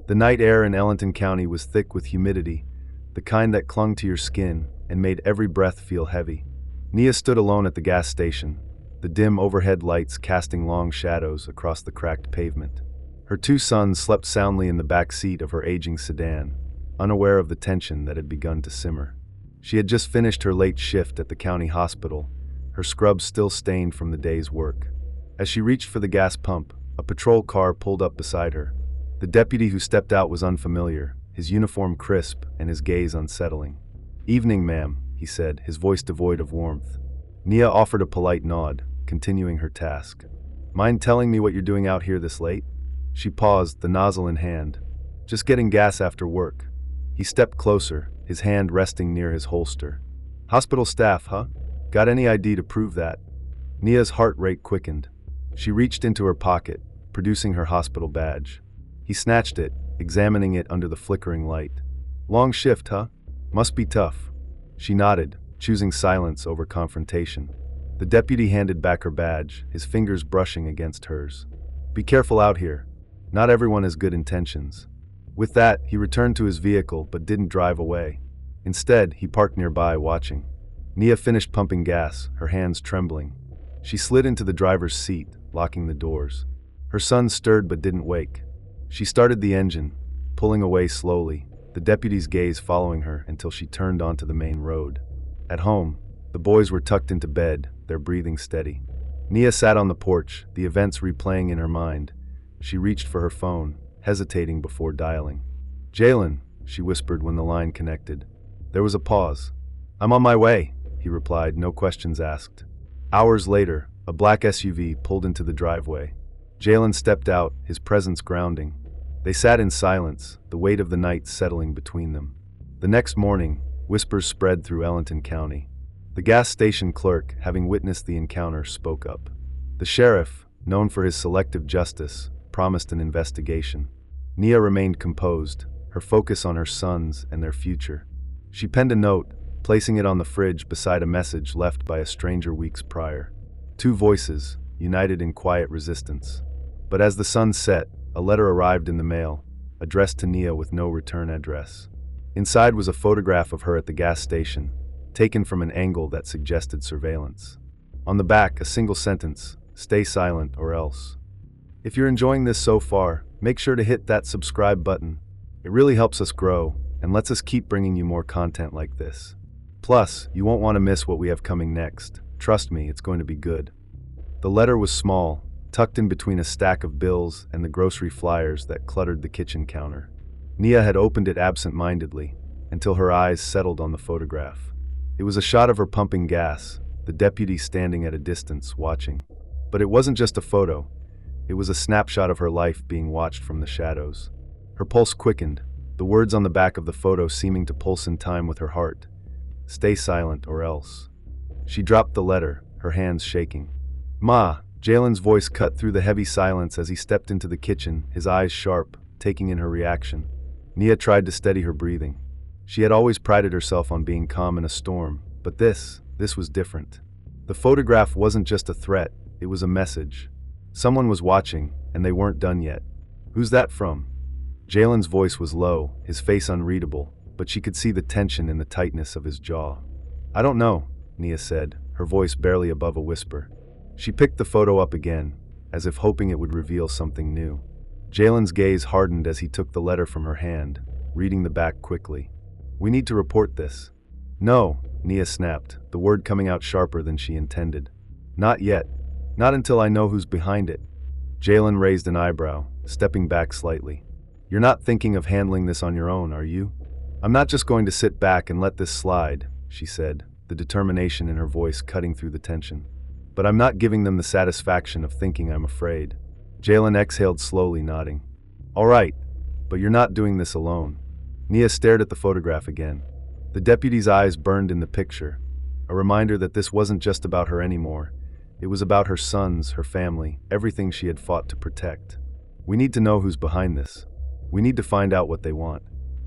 The night air in Ellenton County was thick with humidity, the kind that clung to your skin and made every breath feel heavy. Nia stood alone at the gas station, the dim overhead lights casting long shadows across the cracked pavement. Her two sons slept soundly in the back seat of her aging sedan, unaware of the tension that had begun to simmer. She had just finished her late shift at the county hospital, her scrubs still stained from the day's work. As she reached for the gas pump, a patrol car pulled up beside her. The deputy who stepped out was unfamiliar, his uniform crisp and his gaze unsettling. "Evening, ma'am," he said, his voice devoid of warmth. Nia offered a polite nod, continuing her task. "Mind telling me what you're doing out here this late?" She paused, the nozzle in hand. "Just getting gas after work." He stepped closer, his hand resting near his holster. "Hospital staff, huh? Got any ID to prove that?" Nia's heart rate quickened. She reached into her pocket, producing her hospital badge. He snatched it, examining it under the flickering light. "Long shift, huh? Must be tough." She nodded, choosing silence over confrontation. The deputy handed back her badge, his fingers brushing against hers. "Be careful out here. Not everyone has good intentions." With that, he returned to his vehicle but didn't drive away. Instead, he parked nearby, watching. Nia finished pumping gas, her hands trembling. She slid into the driver's seat, locking the doors. Her son stirred but didn't wake. She started the engine, pulling away slowly, the deputy's gaze following her until she turned onto the main road. At home, the boys were tucked into bed, their breathing steady. Nia sat on the porch, the events replaying in her mind. She reached for her phone, hesitating before dialing. "Jalen," she whispered when the line connected. There was a pause. "I'm on my way," he replied, no questions asked. Hours later, a black SUV pulled into the driveway. Jalen stepped out, his presence grounding. They sat in silence, the weight of the night settling between them. The next morning, whispers spread through Ellenton County. The gas station clerk, having witnessed the encounter, spoke up. The sheriff, known for his selective justice, promised an investigation. Nia remained composed, her focus on her sons and their future. She penned a note, placing it on the fridge beside a message left by a stranger weeks prior. Two voices, united in quiet resistance. But as the sun set, a letter arrived in the mail, addressed to Nia with no return address. Inside was a photograph of her at the gas station, taken from an angle that suggested surveillance. On the back, a single sentence, "Stay silent or else." If you're enjoying this so far, make sure to hit that subscribe button. It really helps us grow and lets us keep bringing you more content like this. Plus, you won't want to miss what we have coming next. Trust me, it's going to be good. The letter was small, tucked in between a stack of bills and the grocery flyers that cluttered the kitchen counter. Nia had opened it absent-mindedly, until her eyes settled on the photograph. It was a shot of her pumping gas, the deputy standing at a distance, watching. But it wasn't just a photo. It was a snapshot of her life being watched from the shadows. Her pulse quickened, the words on the back of the photo seeming to pulse in time with her heart. "Stay silent or else." She dropped the letter, her hands shaking. "Ma," Jalen's voice cut through the heavy silence as he stepped into the kitchen, his eyes sharp, taking in her reaction. Nia tried to steady her breathing. She had always prided herself on being calm in a storm, but this was different. The photograph wasn't just a threat, it was a message. Someone was watching, and they weren't done yet. "Who's that from?" Jalen's voice was low, his face unreadable, but she could see the tension in the tightness of his jaw. "I don't know," Nia said, her voice barely above a whisper. She picked the photo up again, as if hoping it would reveal something new. Jalen's gaze hardened as he took the letter from her hand, reading the back quickly. "We need to report this." "No," Nia snapped, the word coming out sharper than she intended. "Not yet. Not until I know who's behind it." Jalen raised an eyebrow, stepping back slightly. "You're not thinking of handling this on your own, are you?" "I'm not just going to sit back and let this slide," she said, the determination in her voice cutting through the tension. "But I'm not giving them the satisfaction of thinking I'm afraid." Jalen exhaled slowly, nodding. "All right, but you're not doing this alone." Nia stared at the photograph again. The deputy's eyes burned in the picture, a reminder that this wasn't just about her anymore. It was about her sons, her family, everything she had fought to protect. "We need to know who's behind this. We need to find out what they want."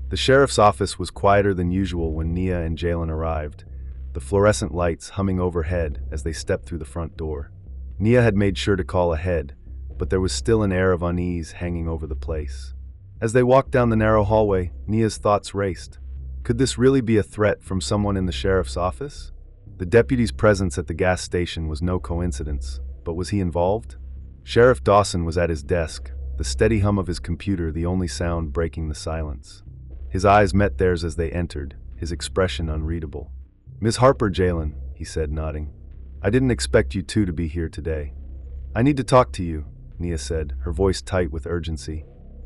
The sheriff's office was quieter than usual when Nia and Jalen arrived, the fluorescent lights humming overhead as they stepped through the front door. Nia had made sure to call ahead, but there was still an air of unease hanging over the place. As they walked down the narrow hallway, Nia's thoughts raced. Could this really be a threat from someone in the sheriff's office? The deputy's presence at the gas station was no coincidence, but was he involved? Sheriff Dawson was at his desk, the steady hum of his computer the only sound breaking the silence. His eyes met theirs as they entered, his expression unreadable. "Ms. Harper Jalen," he said, nodding. "I didn't expect you two to be here today." "I need to talk to you," Nia said, her voice tight with urgency.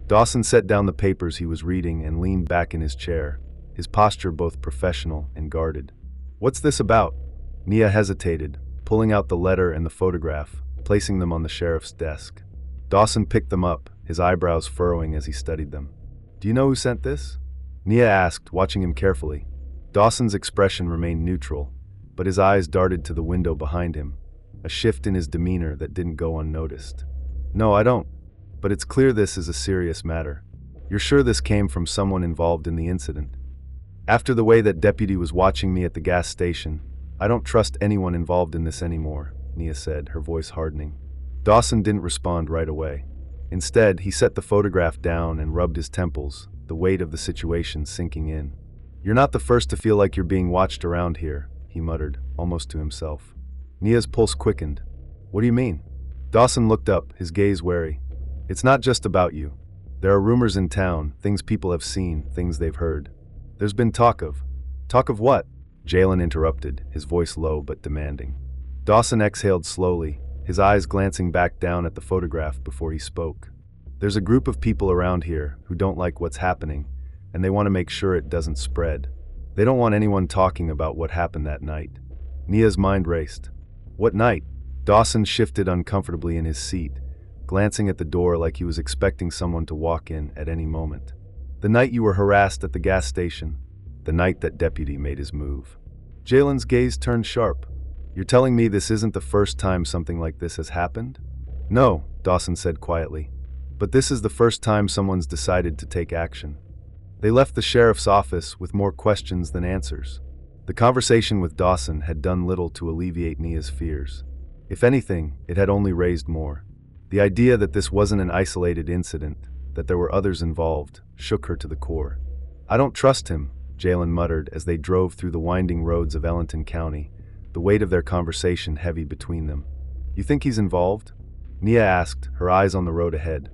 Dawson set down the papers he was reading and leaned back in his chair, his posture both professional and guarded. "What's this about?" Nia hesitated, pulling out the letter and the photograph, placing them on the sheriff's desk. Dawson picked them up, his eyebrows furrowing as he studied them. "Do you know who sent this?" Nia asked, watching him carefully. Dawson's expression remained neutral, but his eyes darted to the window behind him, a shift in his demeanor that didn't go unnoticed. "No, I don't. But it's clear this is a serious matter. You're sure this came from someone involved in the incident?" "After the way that deputy was watching me at the gas station, I don't trust anyone involved in this anymore," Nia said, her voice hardening. Dawson didn't respond right away. Instead, he set the photograph down and rubbed his temples, the weight of the situation sinking in. "You're not the first to feel like you're being watched around here," he muttered, almost to himself. Nia's pulse quickened. "What do you mean?" Dawson looked up, his gaze wary. "It's not just about you. There are rumors in town, things people have seen, things they've heard. There's been talk of..." "Talk of what?" Jalen interrupted, his voice low but demanding. Dawson exhaled slowly, his eyes glancing back down at the photograph before he spoke. "There's a group of people around here who don't like what's happening, and they want to make sure it doesn't spread. They don't want anyone talking about what happened that night." Nia's mind raced. "What night?" Dawson shifted uncomfortably in his seat, glancing at the door like he was expecting someone to walk in at any moment. "The night you were harassed at the gas station. The night that deputy made his move." Jalen's gaze turned sharp. "You're telling me this isn't the first time something like this has happened?" "No," Dawson said quietly. "But this is the first time someone's decided to take action." They left the sheriff's office with more questions than answers. The conversation with Dawson had done little to alleviate Nia's fears. If anything, it had only raised more. The idea that this wasn't an isolated incident, that there were others involved, shook her to the core. "I don't trust him," Jalen muttered as they drove through the winding roads of Ellenton County, the weight of their conversation heavy between them. "You think he's involved?" Nia asked, her eyes on the road ahead.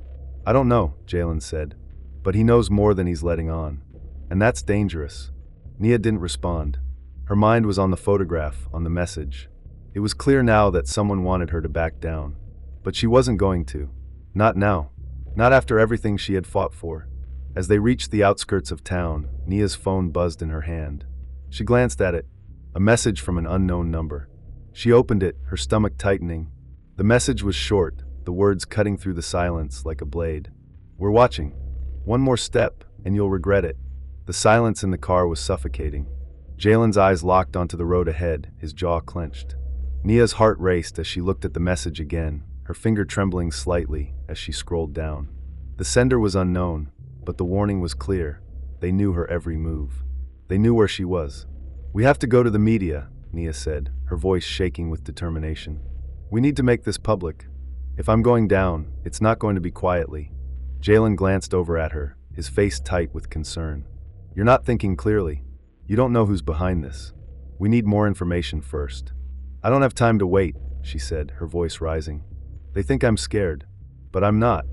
"I don't know," Jalen said, "but he knows more than he's letting on. And that's dangerous." Nia didn't respond. Her mind was on the photograph, on the message. It was clear now that someone wanted her to back down. But she wasn't going to. Not now. Not after everything she had fought for. As they reached the outskirts of town, Nia's phone buzzed in her hand. She glanced at it. A message from an unknown number. She opened it, her stomach tightening. The message was short, the words cutting through the silence like a blade. "We're watching. One more step, and you'll regret it." The silence in the car was suffocating. Jalen's eyes locked onto the road ahead, his jaw clenched. Nia's heart raced as she looked at the message again, her finger trembling slightly as she scrolled down. The sender was unknown, but the warning was clear. They knew her every move. They knew where she was. "We have to go to the media," Nia said, her voice shaking with determination. "We need to make this public. If I'm going down, it's not going to be quietly." Jalen glanced over at her, his face tight with concern. "You're not thinking clearly. You don't know who's behind this. We need more information first." "I don't have time to wait," she said, her voice rising. "They think I'm scared. But I'm not."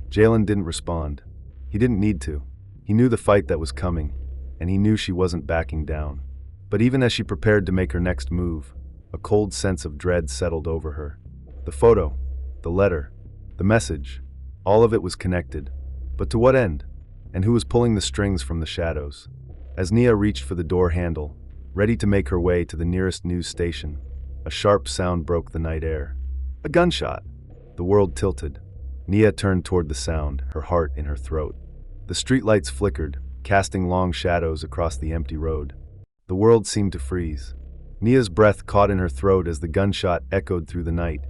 Jalen didn't respond. He didn't need to. He knew the fight that was coming, and he knew she wasn't backing down. But even as she prepared to make her next move, a cold sense of dread settled over her. The photo, the letter, the message, all of it was connected. But to what end? And who was pulling the strings from the shadows? As Nia reached for the door handle, ready to make her way to the nearest news station, a sharp sound broke the night air. A gunshot! The world tilted. Nia turned toward the sound, her heart in her throat. The streetlights flickered, casting long shadows across the empty road. The world seemed to freeze. Nia's breath caught in her throat as the gunshot echoed through the night,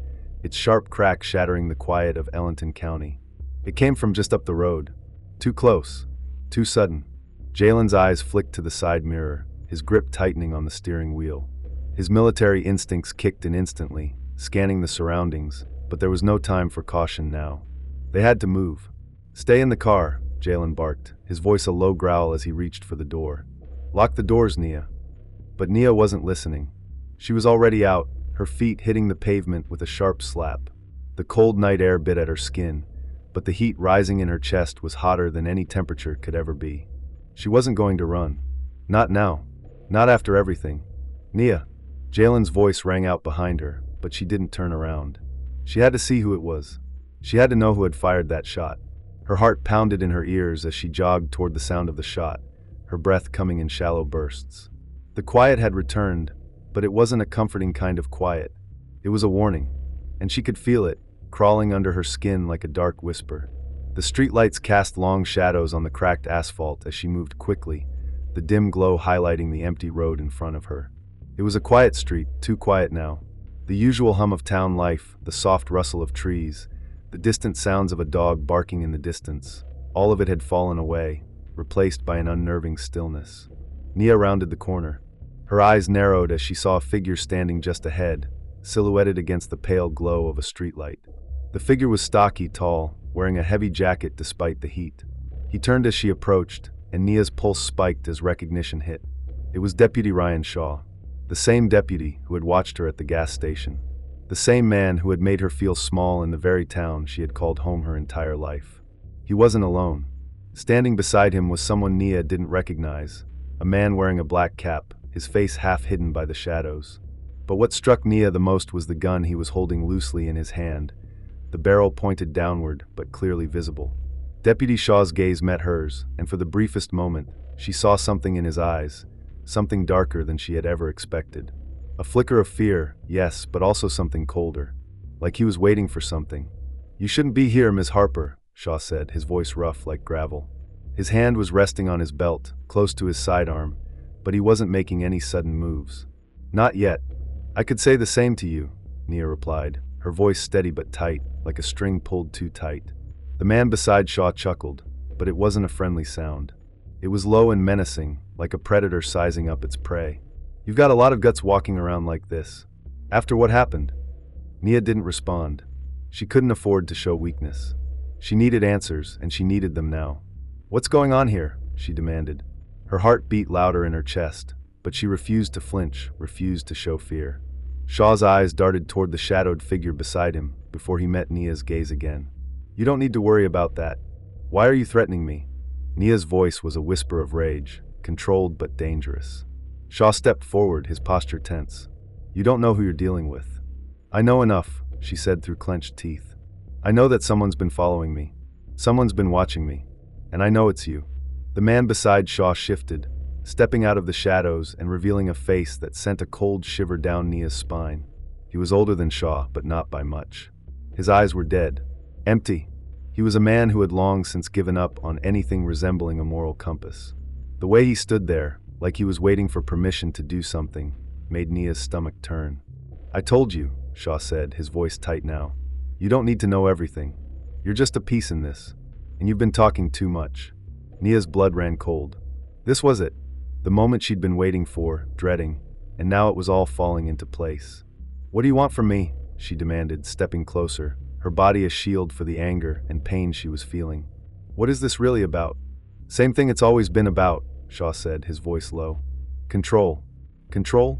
its sharp crack shattering the quiet of Ellenton County. It came from just up the road. Too close. Too sudden. Jalen's eyes flicked to the side mirror, his grip tightening on the steering wheel. His military instincts kicked in instantly, scanning the surroundings, but there was no time for caution now. They had to move. "Stay in the car," Jalen barked, his voice a low growl as he reached for the door. "Lock the doors, Nia." But Nia wasn't listening. She was already out, her feet hitting the pavement with a sharp slap. The cold night air bit at her skin, but the heat rising in her chest was hotter than any temperature could ever be. She wasn't going to run. Not now. Not after everything. "Nia." Jalen's voice rang out behind her, but she didn't turn around. She had to see who it was. She had to know who had fired that shot. Her heart pounded in her ears as she jogged toward the sound of the shot, her breath coming in shallow bursts. The quiet had returned, but it wasn't a comforting kind of quiet. It was a warning, and she could feel it, crawling under her skin like a dark whisper. The streetlights cast long shadows on the cracked asphalt as she moved quickly, the dim glow highlighting the empty road in front of her. It was a quiet street, too quiet now. The usual hum of town life, the soft rustle of trees, the distant sounds of a dog barking in the distance, all of it had fallen away, replaced by an unnerving stillness. Nia rounded the corner. Her eyes narrowed as she saw a figure standing just ahead, silhouetted against the pale glow of a streetlight. The figure was stocky, tall, wearing a heavy jacket despite the heat. He turned as she approached, and Nia's pulse spiked as recognition hit. It was Deputy Ryan Shaw, the same deputy who had watched her at the gas station, the same man who had made her feel small in the very town she had called home her entire life. He wasn't alone. Standing beside him was someone Nia didn't recognize, a man wearing a black cap, his face half hidden by the shadows. But what struck Nia the most was the gun he was holding loosely in his hand, the barrel pointed downward but clearly visible. Deputy Shaw's gaze met hers, and for the briefest moment, she saw something in his eyes, something darker than she had ever expected. A flicker of fear, yes, but also something colder, like he was waiting for something. "You shouldn't be here, Miss Harper," Shaw said, his voice rough like gravel. His hand was resting on his belt, close to his sidearm, but he wasn't making any sudden moves. "Not yet. I could say the same to you," Nia replied, her voice steady but tight, like a string pulled too tight. The man beside Shaw chuckled, but it wasn't a friendly sound. It was low and menacing, like a predator sizing up its prey. "You've got a lot of guts walking around like this. After what happened?" Nia didn't respond. She couldn't afford to show weakness. She needed answers, and she needed them now. "What's going on here?" she demanded. Her heart beat louder in her chest, but she refused to flinch, refused to show fear. Shaw's eyes darted toward the shadowed figure beside him before he met Nia's gaze again. "You don't need to worry about that. Why are you threatening me?" Nia's voice was a whisper of rage, controlled but dangerous. Shaw stepped forward, his posture tense. "You don't know who you're dealing with." "I know enough," she said through clenched teeth. "I know that someone's been following me. Someone's been watching me. And I know it's you." The man beside Shaw shifted, stepping out of the shadows and revealing a face that sent a cold shiver down Nia's spine. He was older than Shaw, but not by much. His eyes were dead, empty. He was a man who had long since given up on anything resembling a moral compass. The way he stood there, like he was waiting for permission to do something, made Nia's stomach turn. "I told you," Shaw said, his voice tight now. "You don't need to know everything. You're just a piece in this. And you've been talking too much." Nia's blood ran cold. This was it. The moment she'd been waiting for, dreading, and now it was all falling into place. "What do you want from me?" she demanded, stepping closer, her body a shield for the anger and pain she was feeling. "What is this really about?" "Same thing it's always been about," Shaw said, his voice low. "Control." "Control?"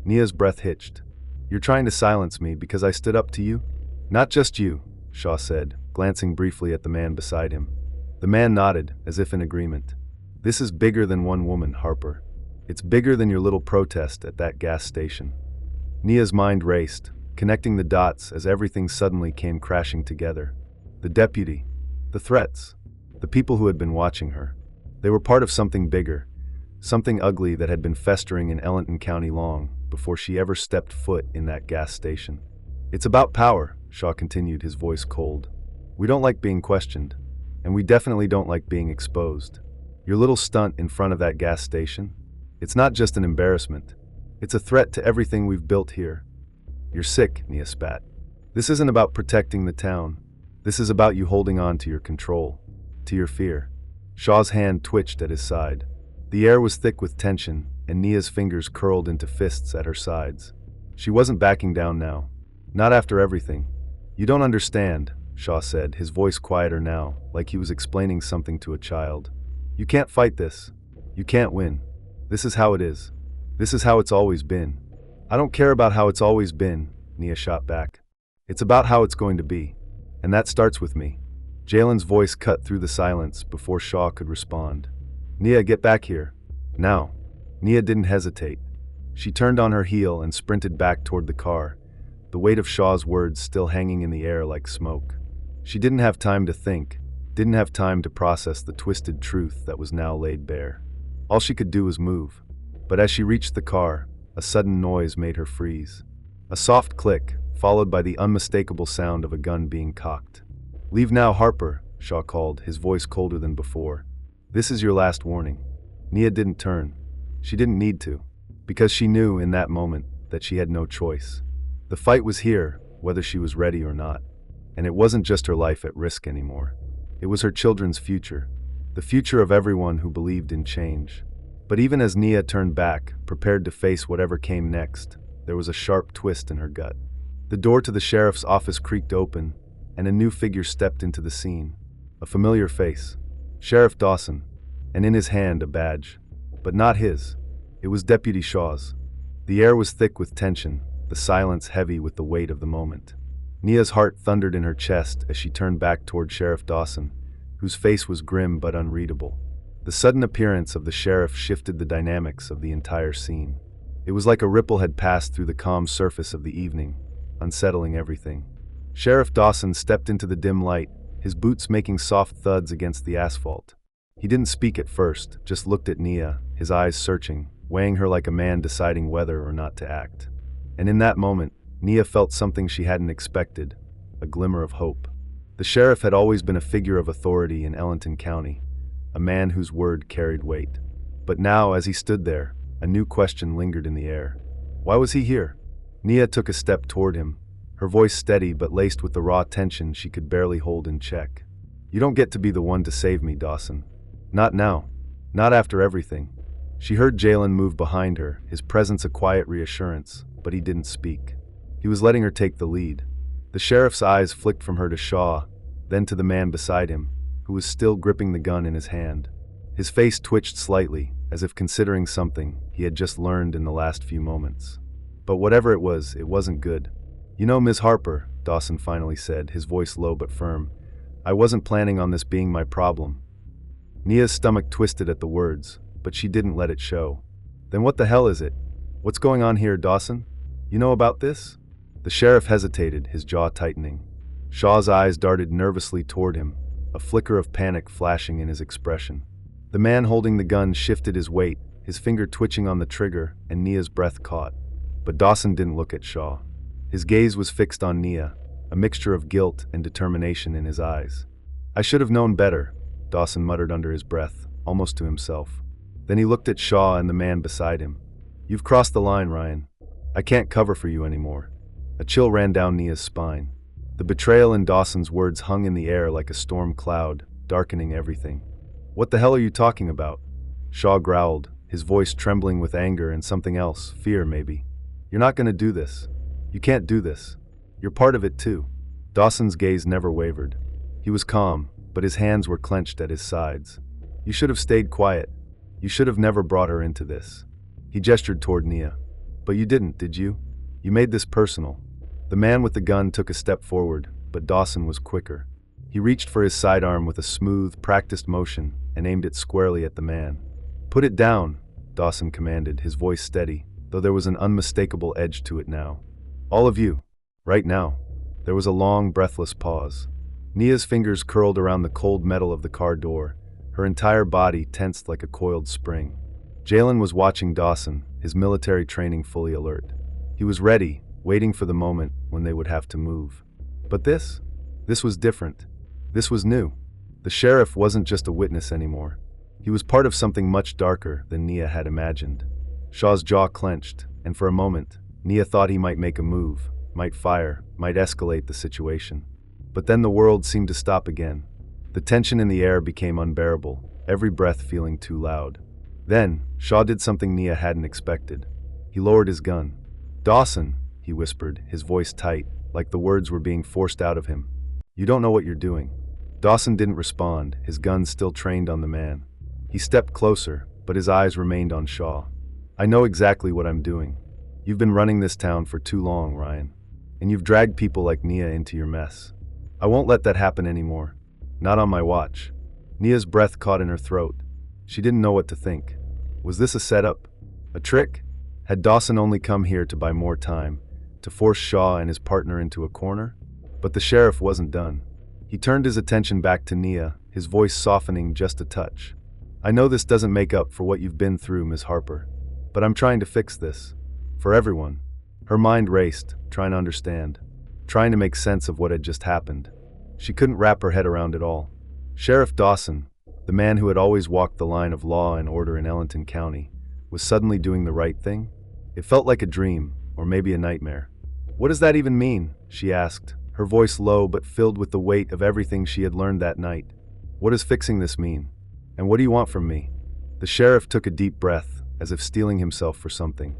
Nia's breath hitched. "You're trying to silence me because I stood up to you?" "Not just you," Shaw said, glancing briefly at the man beside him. The man nodded, as if in agreement. "This is bigger than one woman, Harper. It's bigger than your little protest at that gas station." Nia's mind raced, connecting the dots as everything suddenly came crashing together. The deputy, the threats, the people who had been watching her. They were part of something bigger, something ugly that had been festering in Ellenton County long before she ever stepped foot in that gas station. "It's about power," Shaw continued, his voice cold. "We don't like being questioned, and we definitely don't like being exposed. Your little stunt in front of that gas station, it's not just an embarrassment. It's a threat to everything we've built here." "You're sick," Nia spat. "This isn't about protecting the town. This is about you holding on to your control, to your fear." Shaw's hand twitched at his side. The air was thick with tension, and Nia's fingers curled into fists at her sides. She wasn't backing down now. Not after everything. "You don't understand," Shaw said, his voice quieter now, like he was explaining something to a child. You can't fight this. You can't win. This is how it is. This is how it's always been. I don't care about how it's always been, Nia shot back. It's about how it's going to be. And that starts with me. Jalen's voice cut through the silence before Shaw could respond. Nia, get back here. Now. Nia didn't hesitate. She turned on her heel and sprinted back toward the car, the weight of Shaw's words still hanging in the air like smoke. She didn't have time to think, didn't have time to process the twisted truth that was now laid bare. All she could do was move. But as she reached the car, a sudden noise made her freeze. A soft click, followed by the unmistakable sound of a gun being cocked. Leave now, Harper, Shaw called, his voice colder than before. This is your last warning. Nia didn't turn. She didn't need to, because she knew in that moment that she had no choice. The fight was here, whether she was ready or not. And it wasn't just her life at risk anymore. It was her children's future, the future of everyone who believed in change. But even as Nia turned back, prepared to face whatever came next, there was a sharp twist in her gut. The door to the sheriff's office creaked open, and a new figure stepped into the scene. A familiar face. Sheriff Dawson, and in his hand a badge. But not his. It was Deputy Shaw's. The air was thick with tension, the silence heavy with the weight of the moment. Nia's heart thundered in her chest as she turned back toward Sheriff Dawson, whose face was grim but unreadable. The sudden appearance of the sheriff shifted the dynamics of the entire scene. It was like a ripple had passed through the calm surface of the evening, unsettling everything. Sheriff Dawson stepped into the dim light, his boots making soft thuds against the asphalt. He didn't speak at first, just looked at Nia, his eyes searching, weighing her like a man deciding whether or not to act. And in that moment, Nia felt something she hadn't expected, a glimmer of hope. The sheriff had always been a figure of authority in Ellenton County, a man whose word carried weight. But now, as he stood there, a new question lingered in the air. Why was he here? Nia took a step toward him, her voice steady but laced with the raw tension she could barely hold in check. You don't get to be the one to save me, Dawson. Not now. Not after everything. She heard Jalen move behind her, his presence a quiet reassurance, but he didn't speak. He was letting her take the lead. The sheriff's eyes flicked from her to Shaw, then to the man beside him, who was still gripping the gun in his hand. His face twitched slightly, as if considering something he had just learned in the last few moments. But whatever it wasn't good. You know, Ms. Harper, Dawson finally said, his voice low but firm, I wasn't planning on this being my problem. Nia's stomach twisted at the words, but she didn't let it show. Then what the hell is it? What's going on here, Dawson? You know about this? The sheriff hesitated, his jaw tightening. Shaw's eyes darted nervously toward him, a flicker of panic flashing in his expression. The man holding the gun shifted his weight, his finger twitching on the trigger, and Nia's breath caught. But Dawson didn't look at Shaw. His gaze was fixed on Nia, a mixture of guilt and determination in his eyes. I should have known better, Dawson muttered under his breath, almost to himself. Then he looked at Shaw and the man beside him. You've crossed the line, Ryan. I can't cover for you anymore. A chill ran down Nia's spine. The betrayal in Dawson's words hung in the air like a storm cloud, darkening everything. What the hell are you talking about? Shaw growled, his voice trembling with anger and something else, fear maybe. You're not going to do this. You can't do this. You're part of it too. Dawson's gaze never wavered. He was calm, but his hands were clenched at his sides. You should have stayed quiet. You should have never brought her into this. He gestured toward Nia. But you didn't, did you? You made this personal. The man with the gun took a step forward, but Dawson was quicker. He reached for his sidearm with a smooth, practiced motion and aimed it squarely at the man. Put it down, Dawson commanded, his voice steady, though there was an unmistakable edge to it now. All of you, right now. There was a long, breathless pause. Nia's fingers curled around the cold metal of the car door, her entire body tensed like a coiled spring. Jalen was watching Dawson, his military training fully alert. He was ready, waiting for the moment when they would have to move. But this was different. This was new. The sheriff wasn't just a witness anymore. He was part of something much darker than Nia had imagined. Shaw's jaw clenched, and for a moment, Nia thought he might make a move, might fire, might escalate the situation. But then the world seemed to stop again. The tension in the air became unbearable, every breath feeling too loud. Then, Shaw did something Nia hadn't expected. He lowered his gun. Dawson, he whispered, his voice tight, like the words were being forced out of him. You don't know what you're doing." Dawson didn't respond, his gun still trained on the man. He stepped closer, but his eyes remained on Shaw. "I know exactly what I'm doing. You've been running this town for too long, Ryan. And you've dragged people like Nia into your mess. I won't let that happen anymore. Not on my watch." Nia's breath caught in her throat. She didn't know what to think. Was this a setup? A trick? Had Dawson only come here to buy more time, to force Shaw and his partner into a corner? But the sheriff wasn't done. He turned his attention back to Nia, his voice softening just a touch. "I know this doesn't make up for what you've been through, Miss Harper, but I'm trying to fix this. For everyone." Her mind raced, trying to understand, trying to make sense of what had just happened. She couldn't wrap her head around it all. Sheriff Dawson, the man who had always walked the line of law and order in Ellenton County, was suddenly doing the right thing? It felt like a dream, or maybe a nightmare. "What does that even mean?" she asked, her voice low but filled with the weight of everything she had learned that night. "What does fixing this mean? And what do you want from me?" The sheriff took a deep breath, as if steeling himself for something.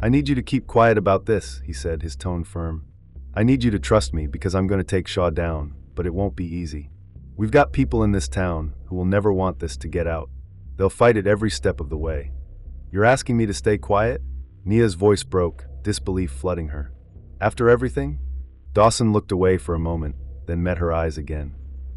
"I need you to keep quiet about this," he said, his tone firm. "I need you to trust me because I'm going to take Shaw down, but it won't be easy. We've got people in this town who will never want this to get out. They'll fight it every step of the way." "You're asking me to stay quiet?" Nia's voice broke, disbelief flooding her. "After everything?" Dawson looked away for a moment, then met her eyes again.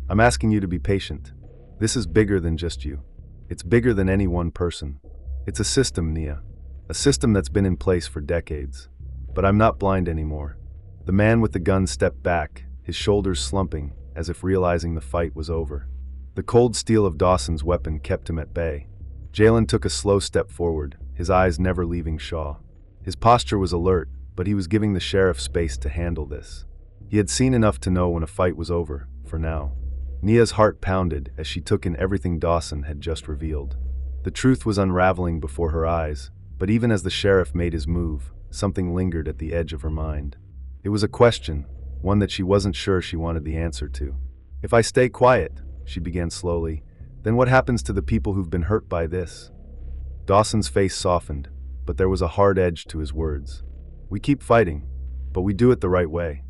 "I'm asking you to be patient. This is bigger than just you. It's bigger than any one person. It's a system, Nia. A system that's been in place for decades. But I'm not blind anymore." The man with the gun stepped back, his shoulders slumping, as if realizing the fight was over. The cold steel of Dawson's weapon kept him at bay. Jalen took a slow step forward, his eyes never leaving Shaw. His posture was alert, but he was giving the sheriff space to handle this. He had seen enough to know when a fight was over, for now. Nia's heart pounded as she took in everything Dawson had just revealed. The truth was unraveling before her eyes, but even as the sheriff made his move, something lingered at the edge of her mind. It was a question, one that she wasn't sure she wanted the answer to. "If I stay quiet," she began slowly, "then what happens to the people who've been hurt by this?" Dawson's face softened, but there was a hard edge to his words. "We keep fighting, but we do it the right way."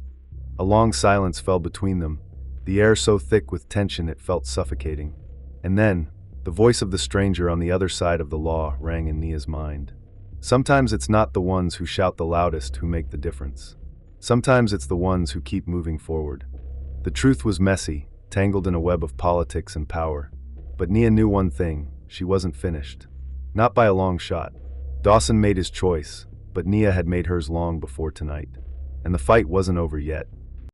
A long silence fell between them, the air so thick with tension it felt suffocating. And then, the voice of the stranger on the other side of the law rang in Nia's mind. "Sometimes it's not the ones who shout the loudest who make the difference. Sometimes it's the ones who keep moving forward." The truth was messy, tangled in a web of politics and power. But Nia knew one thing: she wasn't finished. Not by a long shot. Dawson made his choice, but Nia had made hers long before tonight. And the fight wasn't over yet.